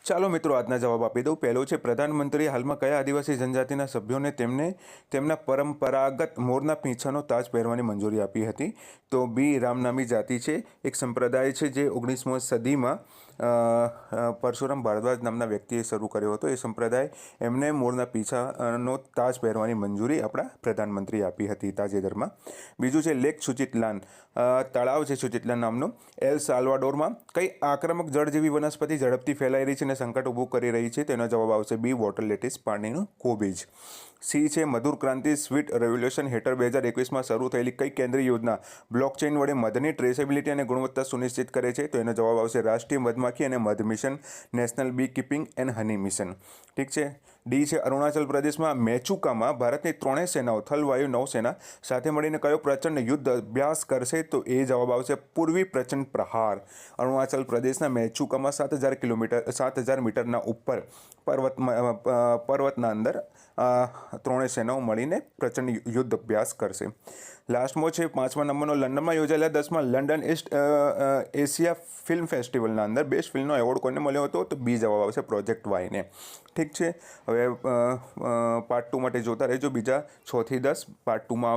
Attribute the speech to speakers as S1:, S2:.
S1: ચાલો મિત્રો આજના જવાબ આપી દઉં। પહેલો છે પ્રધાનમંત્રીએ હાલમાં કયા આદિવાસી જનજાતિના સભ્યોને તેમના પરંપરાગત મોરના પીંછાનો તાજ પહેરવાની મંજૂરી આપી હતી? તો બી રામનામી જાતિ છે, એક સંપ્રદાય છે જે 19મી સદીમાં પરશુરામ ભારદ્વાજ નામના વ્યક્તિએ શરૂ કર્યો હતો। એ સંપ્રદાય એમને મોરના પીંછાનો તાજ પહેરવાની મંજૂરી આપણા પ્રધાનમંત્રીએ આપી હતી તાજેતરમાં। બીજું છે લેક સુચિતલાન, તળાવ છે સુચિતલાન નામનું, એલ સાલ્વાડોરમાં કઈ આક્રમક જળ જેવી વનસ્પતિ ઝડપથી ફેલાઈ રહી છે અને સંકટ ઊભું કરી રહી છે? તેનો જવાબ આવશે બી વોટર લેટીસ, પાણીનું કોબીજ। સી છે મધુર ક્રાંતિ સ્વીટ રેવોલ્યુશન હેઠળ 2021માં શરૂ થયેલી કઈ કેન્દ્રીય યોજના બ્લોકચેન વડે મધની ટ્રેસેબિલિટી અને ગુણવત્તા સુનિશ્ચિત કરે છે? તો એનો જવાબ આવશે રાષ્ટ્રીય મધમાખી અને મધ મિશન, national bee keeping and honey mission. ઠીક છે। ડી છે અરુણાચલ પ્રદેશમાં મેચુકામાં ભારતની ત્રણેય સેનાઓ થલ, વાયુ, નૌસેના સાથે મળીને કયો પ્રચંડ યુદ્ધ અભ્યાસ કરશે? તો એ જવાબ આવશે પૂર્વી પ્રચંડ પ્રહાર। અરુણાચલ પ્રદેશના મેચુકામાં 7,000 મીટરના ઉપર પર્વતના અંદર ત્રણેય સેનાઓ મળીને પ્રચંડ યુદ્ધ અભ્યાસ કરશે। લાસ્ટમાં છે 5મા નંબરનો, લંડનમાં યોજાયેલા 10મા લંડન ઈસ્ટ એશિયા ફિલ્મ ફેસ્ટિવલના અંદર બેસ્ટ ફિલ્મનો એવોર્ડ કોને મળ્યો હતો? તો બી જવાબ આવશે પ્રોજેક્ટ વાયને। ઠીક છે। હવે પાર્ટ 2 માટે જોતા રહેજો, બીજા 6 થી 10 પાર્ટ 2માં આવશે।